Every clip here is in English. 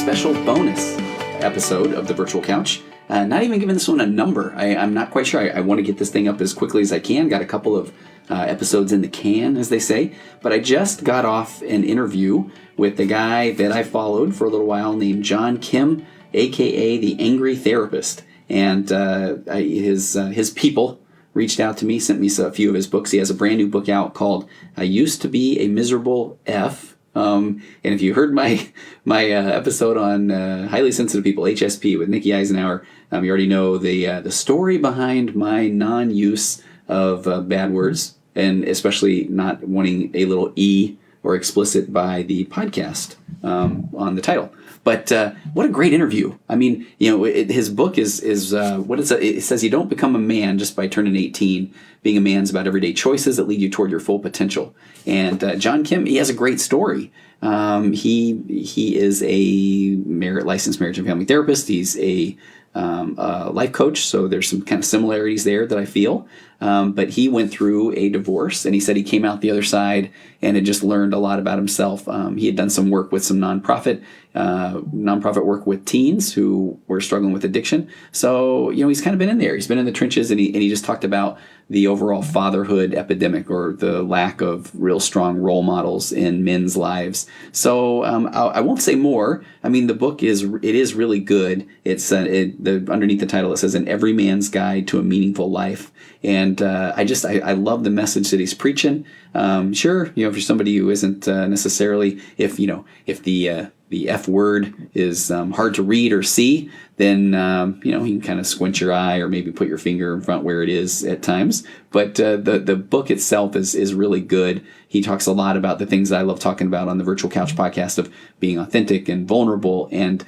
special bonus episode of the Virtual Couch. Not even giving this one a number. I'm not quite sure. I want to get this thing up as quickly as I can. Got a couple of episodes in the can, as they say. But I just got off an interview with the guy that I followed for a little while named John Kim, a.k.a. the Angry Therapist. And his people reached out to me, sent me a few of his books. He has a brand new book out called I Used to Be a Miserable F. And if you heard my episode on highly sensitive people, HSP, with Nikki Eisenhower, you already know the story behind my non-use of bad words, and especially not wanting a little E or explicit by the podcast on the title. But what a great interview. I mean, his book is it says you don't become a man just by turning 18. Being a man's about everyday choices that lead you toward your full potential. And John Kim, he has a great story. He is a licensed marriage and family therapist. He's a life coach, so there's some kind of similarities there that I feel. But he went through a divorce, and he said he came out the other side and had just learned a lot about himself. He had done some work with some nonprofit work with teens who were struggling with addiction. So, he's kind of been in there. He's been in the trenches, and he just talked about the overall fatherhood epidemic, or the lack of real strong role models in men's lives. So I won't say more. I mean, the book is really good. It's underneath the title it says An Every Man's Guide to a Meaningful Life. And I love the message that he's preaching. Sure, for somebody who isn't necessarily, if the F word is hard to read or see, then you can kind of squint your eye or maybe put your finger in front where it is at times. But the book itself is really good. He talks a lot about the things that I love talking about on the Virtual Couch podcast of being authentic and vulnerable, and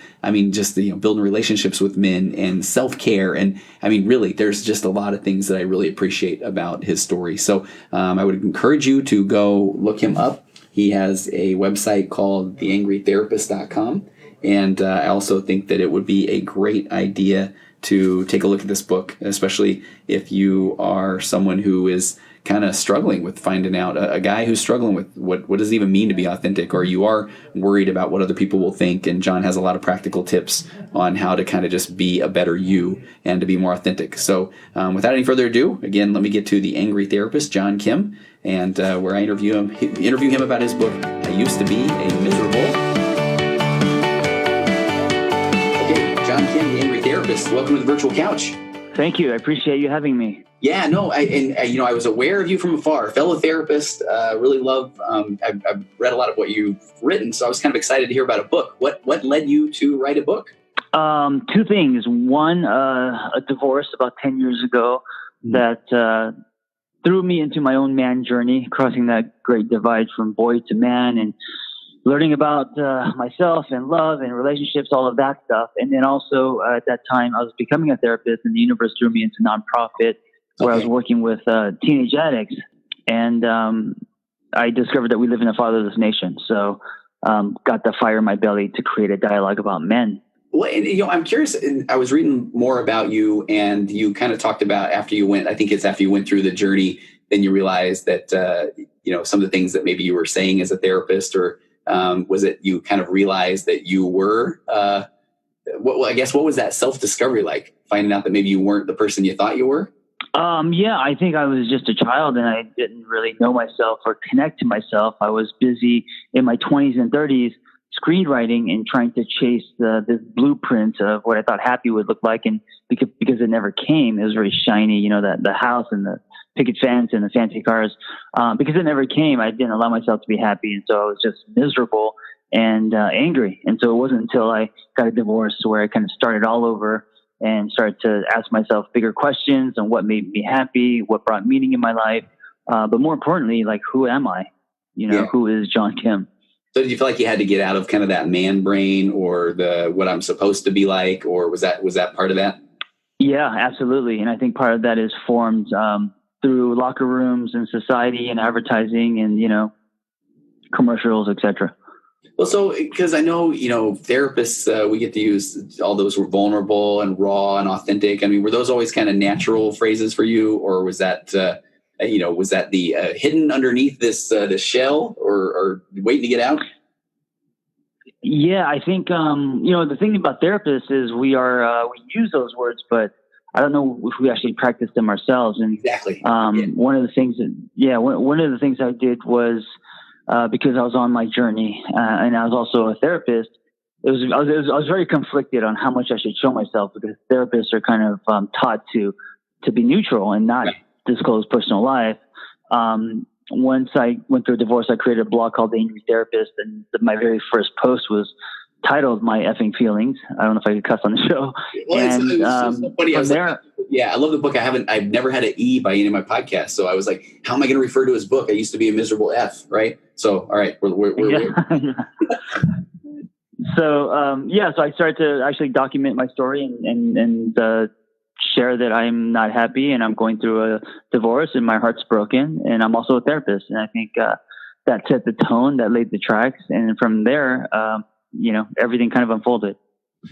just building relationships with men and self-care. And I mean, really, there's just a lot of things that I really appreciate about his story. So I would encourage you to go look him up. He has a website called theangrytherapist.com. And I also think that it would be a great idea to take a look at this book, especially if you are someone who is kind of struggling with finding out, a guy who's struggling with what does it even mean to be authentic, or you are worried about what other people will think. And John has a lot of practical tips on how to kind of just be a better you and to be more authentic. So without any further ado, again, let me get to the Angry Therapist, John Kim, and where I interview him about his book, I Used to Be a Miserable. Okay, John Kim, the Angry Therapist, welcome to the Virtual Couch. Thank you. I appreciate you having me. Yeah, no, I was aware of you from afar, fellow therapist. Really love. I've read a lot of what you've written, so I was kind of excited to hear about a book. What led you to write a book? Two things. One, a divorce about 10 years ago that threw me into my own man journey, crossing that great divide from boy to man, and learning about myself and love and relationships, all of that stuff. And then also at that time, I was becoming a therapist, and the universe threw me into nonprofit where I was working with teenage addicts. And I discovered that we live in a fatherless nation. So got the fire in my belly to create a dialogue about men. Well, I'm curious. I was reading more about you, and you kind of talked about after you went through the journey, then you realized that, some of the things that maybe you were saying as a therapist, or was it you kind of realized that you were, what was that self-discovery like, finding out that maybe you weren't the person you thought you were? Yeah, I think I was just a child, and I didn't really know myself or connect to myself. I was busy in my 20s and 30s screenwriting and trying to chase this blueprint of what I thought happy would look like. And because it never came, it was very shiny, the house and the picket fence and the fancy cars. Because it never came, I didn't allow myself to be happy. And so I was just miserable and angry. And so it wasn't until I got a divorce where I kind of started all over and started to ask myself bigger questions on what made me happy, what brought meaning in my life. But more importantly, like, who am I? Who is John Kim? So did you feel like you had to get out of kind of that man brain, or what I'm supposed to be like, or was that part of that? Yeah, absolutely. And I think part of that is formed through locker rooms and society and advertising and, commercials, etc. Well, so, because I know, therapists, we get to use all those were vulnerable and raw and authentic. I mean, were those always kind of natural phrases for you, or was that, was that the hidden underneath this shell, or waiting to get out? Yeah, I think the thing about therapists is we use those words, but I don't know if we actually practice them ourselves. And Exactly. one of the things one of the things I did was because I was on my journey and I was also a therapist. I was very conflicted on how much I should show myself, because therapists are kind of taught to be neutral and not disclose personal life. Once I went through a divorce, I created a blog called The Angry Therapist, and my very first post was titled "My Effing Feelings." I don't know if I could cuss on the show. Well, it was so funny. From there, I love the book. I've never had an E by any of my podcasts, so I was like, how am I going to refer to his book? I used to be a miserable F, right? So, all right, we're So I started to actually document my story and share that I'm not happy and I'm going through a divorce and my heart's broken, and I'm also a therapist. And I think that set the tone, that laid the tracks, and from there, everything kind of unfolded.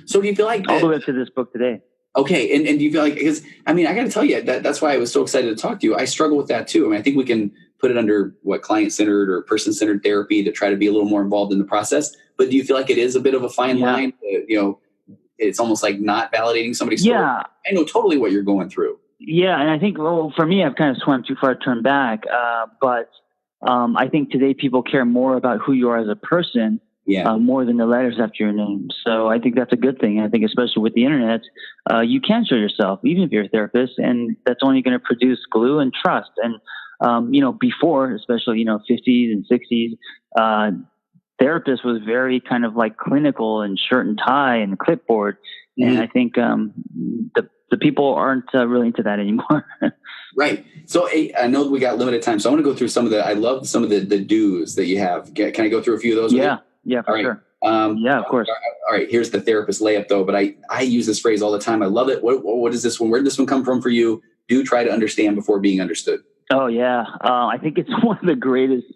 So do you feel like all the way up to this book today? Okay, and do you feel like, because I got to tell you that's why I was so excited to talk to you. I struggle with that too. I think we can put it under client-centered or person-centered therapy to try to be a little more involved in the process. But do you feel like it is a bit of a fine line? It's almost like not validating somebody's story. Yeah, I know totally what you're going through. Yeah, and I think, for me, I've kind of swam too far to turn back. But I think today people care more about who you are as a person, more than the letters after your name. So I think that's a good thing. I think especially with the internet, you can show yourself, even if you're a therapist, and that's only going to produce glue and trust. And, before, especially, 50s and 60s, therapist was very kind of like clinical and shirt and tie and clipboard. Mm-hmm. And I think the people aren't really into that anymore. Right. So I know we got limited time, so I want to go through I love some of the do's that you have. Can I go through a few of those? Yeah, for sure. Of course. All right. Here's the therapist layup though, but I use this phrase all the time. I love it. What is this one? Where did this one come from for you? Do try to understand before being understood. Oh yeah. I think it's one of the greatest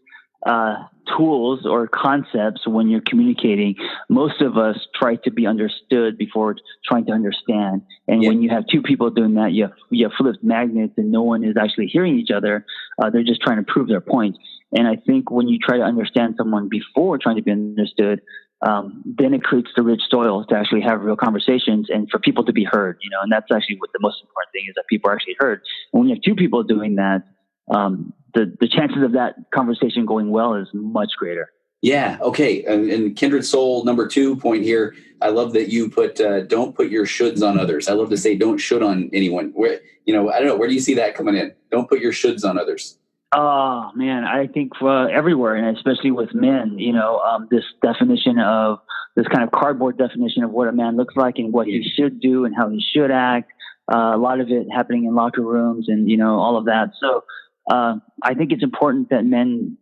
tools or concepts when you're communicating. Most of us try to be understood before trying to understand. And when you have two people doing that, you have flipped magnets and no one is actually hearing each other. They're just trying to prove their point. And I think when you try to understand someone before trying to be understood, then it creates the rich soil to actually have real conversations and for people to be heard, and that's actually what the most important thing is, that people are actually heard. And when you have two people doing that, the chances of that conversation going well is much greater. Yeah. Okay. And kindred soul number 2 point here. I love that you put, don't put your shoulds on others. I love to say, don't should on anyone. Where, I don't know. Where do you see that coming in? Don't put your shoulds on others. Oh man. I think everywhere, and especially with men, this definition of this kind of cardboard definition of what a man looks like and what he should do and how he should act. A lot of it happening in locker rooms and, all of that. So, I think it's important that men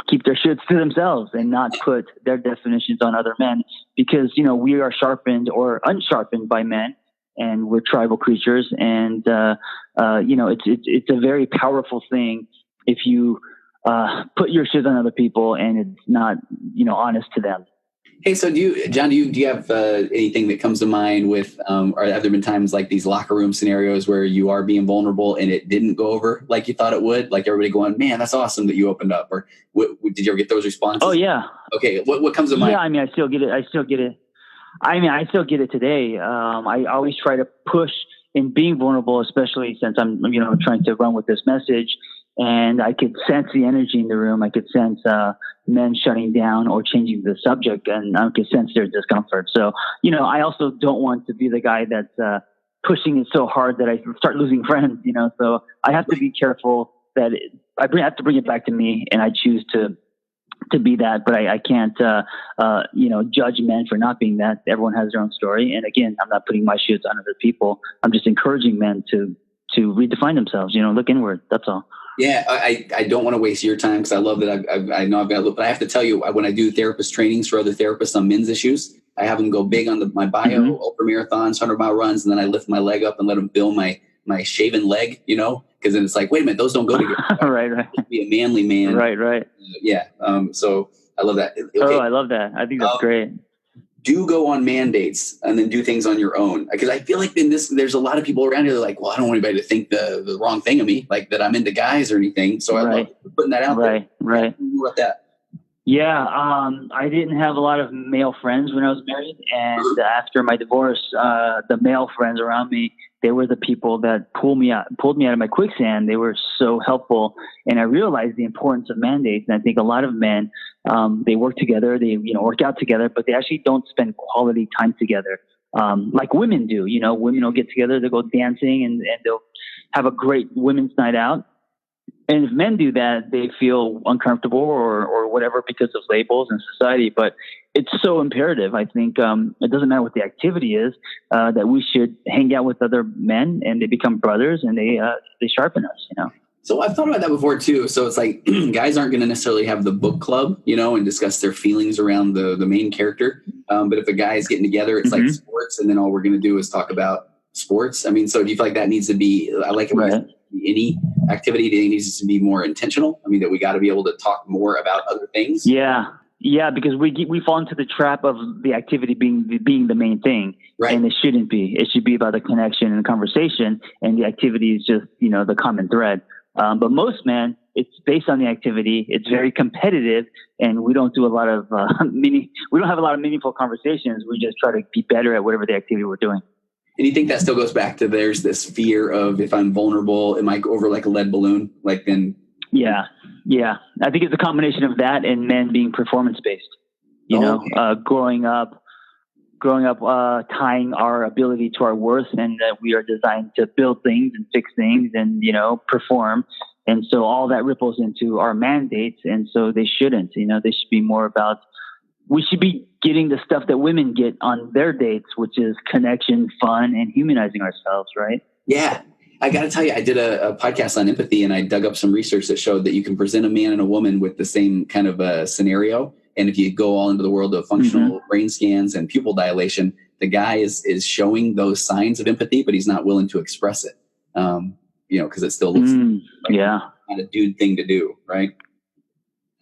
keep their shoulds to themselves and not put their definitions on other men, because, we are sharpened or unsharpened by men, and we're tribal creatures. And, it's a very powerful thing if you put your shoulds on other people and it's not, honest to them. Hey, so John, do you have anything that comes to mind with, or have there been times like these locker room scenarios where you are being vulnerable and it didn't go over like you thought it would? Like everybody going, man, that's awesome that you opened up. Or did you ever get those responses? Oh yeah. Okay. What comes to mind? Yeah. I still get it. I still get it today. I always try to push in being vulnerable, especially since I'm, trying to run with this message. And I could sense the energy in the room. I could sense men shutting down or changing the subject, and I could sense their discomfort. So, I also don't want to be the guy that's pushing it so hard that I start losing friends. So I have to be careful that I have to bring it back to me, and I choose to be that. But I can't, judge men for not being that. Everyone has their own story, and again, I'm not putting my shoes on other people. I'm just encouraging men to redefine themselves. Look inward. That's all. Yeah, I don't want to waste your time because I love that I know I've got to look, but I have to tell you, when I do therapist trainings for other therapists on men's issues, I have them go big on my bio, ultra marathons, 100-mile runs, and then I lift my leg up and let them build my shaven leg, because then it's like, wait a minute, those don't go together. Right. Be a manly man. Right. So I love that. Okay. Oh, I love that. I think that's great. Do go on mandates and then do things on your own. Because I feel like there's a lot of people around here that are like, well, I don't want anybody to think the wrong thing of me, like that I'm into guys or anything. So I love putting that out there. Right. What about that? Yeah, I didn't have a lot of male friends when I was married, and after my divorce, the male friends around me, they were the people that pulled me out of my quicksand. They were so helpful, and I realized the importance of mandates. And I think a lot of men, they work together, they work out together, but they actually don't spend quality time together, like women do. Women will get together, they'll go dancing, and they'll have a great women's night out. And if men do that, they feel uncomfortable or whatever because of labels and society. But it's so imperative. I think it doesn't matter what the activity is, that we should hang out with other men, and they become brothers, and they sharpen us. So I've thought about that before too. So it's like guys aren't going to necessarily have the book club, and discuss their feelings around the main character. But if a guy is getting together, it's like sports, and then all we're going to do is talk about sports. I mean, so do you feel like that needs to be? I like it when any activity that needs to be more intentional. I mean, that we got to be able to talk more about other things. Yeah, because we fall into the trap of the activity being the main thing, right? And it shouldn't be. It should be about the connection and the conversation, and the activity is just the common thread. But most men, it's based on the activity. It's very competitive, and we don't do a lot of we don't have a lot of meaningful conversations. We just try to be better at whatever the activity we're doing. And you think that still goes back to there's this fear of, if I'm vulnerable, am I over like a lead balloon? Like then. Yeah. I think it's a combination of that and men being performance based. Growing up, tying our ability to our worth, and that we are designed to build things and fix things and perform. And so all that ripples into our mandates. And so they shouldn't. They should be more about. We should be getting the stuff that women get on their dates, which is connection, fun, and humanizing ourselves, right? Yeah. I got to tell you, I did a podcast on empathy, and I dug up some research that showed that you can present a man and a woman with the same kind of a scenario. And if you go all into the world of functional brain scans and pupil dilation, the guy is showing those signs of empathy, but he's not willing to express it, because it still looks like not a dude thing to do, right?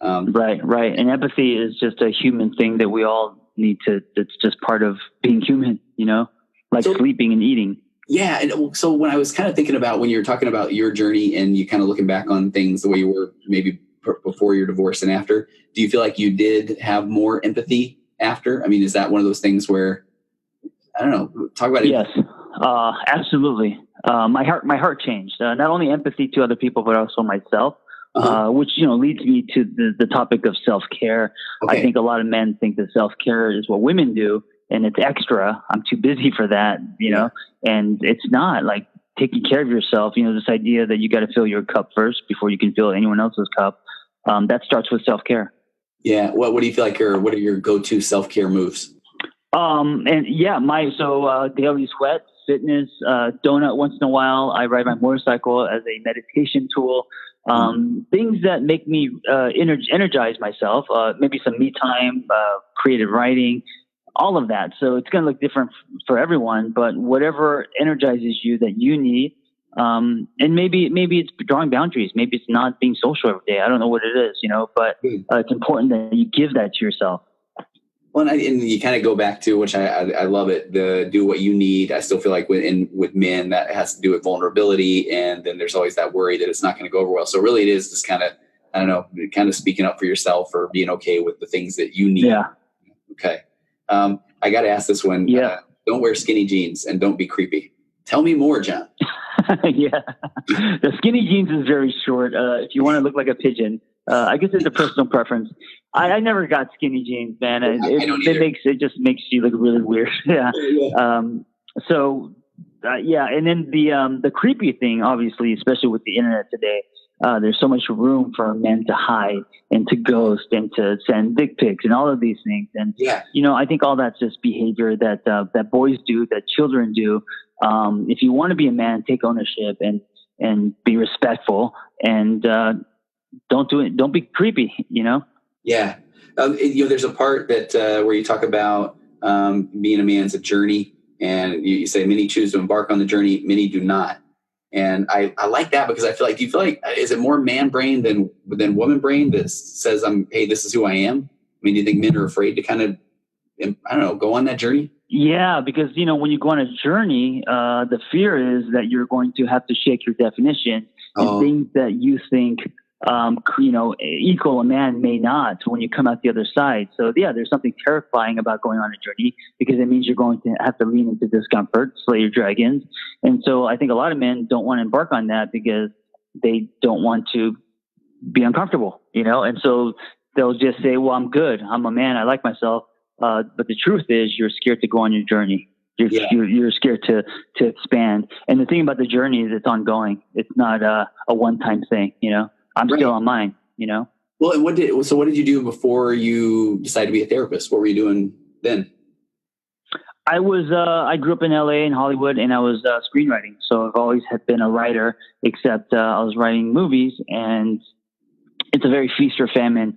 Right. And empathy is just a human thing that we all need to, it's just part of being human, like sleeping and eating. Yeah. And so when I was kind of thinking about, when you're talking about your journey and you kind of looking back on things the way you were maybe before your divorce and after, do you feel like you did have more empathy after? I mean, is that one of those things where, I don't know, talk about it? Yes, absolutely. My heart changed, not only empathy to other people, but also myself. Which leads me to the topic of self-care. Okay. I think a lot of men think that self-care is what women do, and it's extra. I'm too busy for that, and it's not. Like taking care of yourself. This idea that you got to fill your cup first before you can fill anyone else's cup. That starts with self-care. Yeah. What do you feel like what are your go-to self-care moves? Daily sweat, fitness, donut once in a while. I ride my motorcycle as a meditation tool. Things that make me energize myself, maybe some me time, creative writing, all of that. So it's going to look different for everyone, but whatever energizes you that you need. And maybe it's drawing boundaries. Maybe it's not being social every day. I don't know what it is, but it's important that you give that to yourself. Well, and you kind of go back to, which I love it, the do what you need. I still feel like with men that has to do with vulnerability, and then there's always that worry that it's not going to go over well. So really it is just kind of, I don't know, kind of speaking up for yourself or being okay with the things that you need. Yeah. Okay. I got to ask this one. Yeah. Don't wear skinny jeans and don't be creepy. Tell me more, John. Yeah. The skinny jeans is very short. If you want to look like a pigeon, I guess it's a personal preference. I never got skinny jeans, man. It just makes you look really weird. Yeah. And then the creepy thing, obviously, especially with the internet today, there's so much room for men to hide and to ghost and to send dick pics and all of these things. And I think all that's just behavior that boys do, that children do. If you want to be a man, take ownership and be respectful and don't do it. Don't be creepy. Yeah. There's a part that where you talk about being a man's a journey, and you say many choose to embark on the journey, many do not. And I like that because I feel like, do you feel like, is it more man brain than woman brain that says, hey, this is who I am? I mean, do you think men are afraid to kind of, I don't know, go on that journey? Yeah, because, when you go on a journey, the fear is that you're going to have to shake your definition and things that you think equal a man may not when you come out the other side. So yeah, there's something terrifying about going on a journey because it means you're going to have to lean into discomfort, slay your dragons. And so I think a lot of men don't want to embark on that because they don't want to be uncomfortable, and so they'll just say, well, I'm good. I'm a man. I like myself. But the truth is you're scared to go on your journey. You're scared to expand. And the thing about the journey is it's ongoing. It's not a one-time thing, I'm still on mine, Well, and what did you do before you decided to be a therapist? What were you doing then? I grew up in LA and Hollywood, and I was screenwriting. So I've always had been a writer, except I was writing movies, and it's a very feast or famine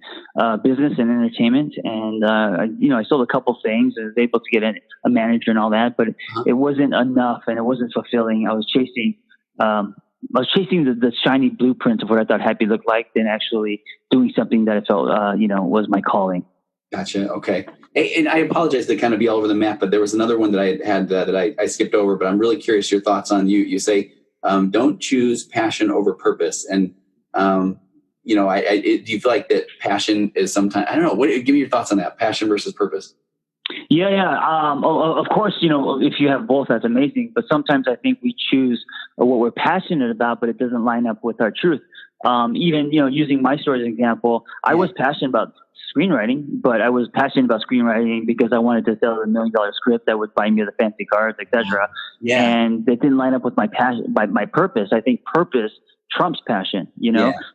business and entertainment. And I sold a couple things. I was able to get a manager and all that, but it wasn't enough, and it wasn't fulfilling. I was chasing the shiny blueprint of what I thought happy looked like, than actually doing something that I felt was my calling. Gotcha. Okay. And I apologize to kind of be all over the map, but there was another one that I had that I skipped over, but I'm really curious your thoughts on. You say, don't choose passion over purpose. And, do you feel like that passion is sometimes, I don't know, give me your thoughts on that, passion versus purpose. Yeah. Of course, if you have both, that's amazing. But sometimes I think we choose what we're passionate about, but it doesn't line up with our truth. Even, using my story as an example, I was passionate about screenwriting, but I was passionate about screenwriting because I wanted to sell a $1 million script that would buy me the fancy cars, etc. Yeah. And it didn't line up with my passion, my purpose. I think purpose trumps passion,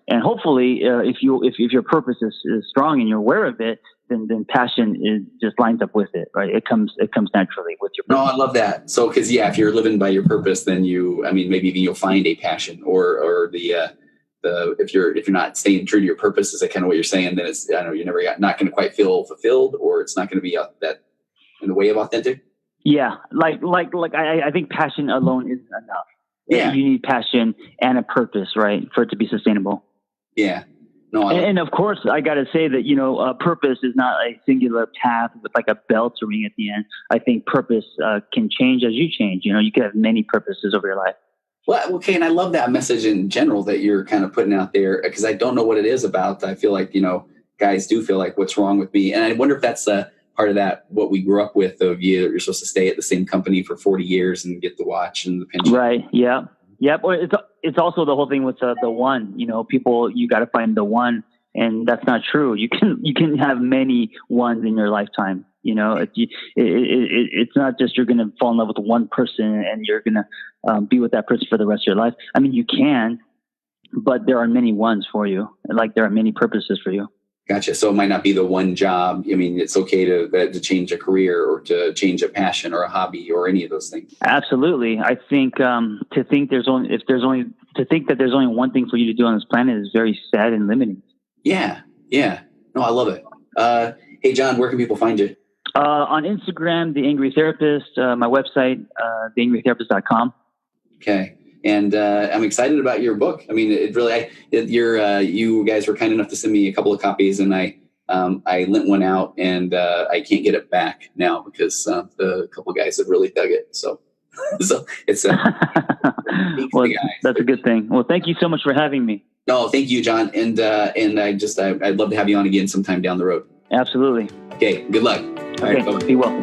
and hopefully, if your purpose is strong and you're aware of it, then passion just lines up with it, right? It comes naturally with your purpose. No, I love that. So, because if you're living by your purpose, then maybe even you'll find a passion, or if you're not staying true to your purpose, is that kind of what you're saying? Then it's you're not going to quite feel fulfilled, or it's not going to be that in the way of authentic. Yeah, I think passion alone isn't enough. Yeah, you need passion and a purpose, right, for it to be sustainable. Yeah. No, and of course, I got to say that, purpose is not a singular path with like a bell to ring at the end. I think purpose can change as you change. You can have many purposes over your life. Well, okay. And I love that message in general that you're kind of putting out there, because I don't know what it is about. I feel like, guys do feel like, what's wrong with me? And I wonder if that's part of that, what we grew up with, of you're supposed to stay at the same company for 40 years and get the watch and the pension. Right. Yeah. Yep. Or it's also the whole thing with the one, people, you got to find the one, and that's not true. You can have many ones in your lifetime. It's not just you're going to fall in love with one person and you're going to be with that person for the rest of your life. I mean, you can, but there are many ones for you. Like there are many purposes for you. Gotcha. So it might not be the one job. I mean, it's okay to change a career or to change a passion or a hobby or any of those things. Absolutely. I think to think that there's only one thing for you to do on this planet is very sad and limiting. Yeah. No, I love it. Hey, John, where can people find you? On Instagram, The Angry Therapist. My website, theangrytherapist.com. Okay. And I'm excited about your book. I mean, you guys were kind enough to send me a couple of copies, and I lent one out, and I can't get it back now because the couple of guys have really dug it. So it's well, that's a good thing. Well, thank you so much for having me. No, thank you, John. And I'd love to have you on again sometime down the road. Absolutely. Okay. Good luck. Okay. All right, be well.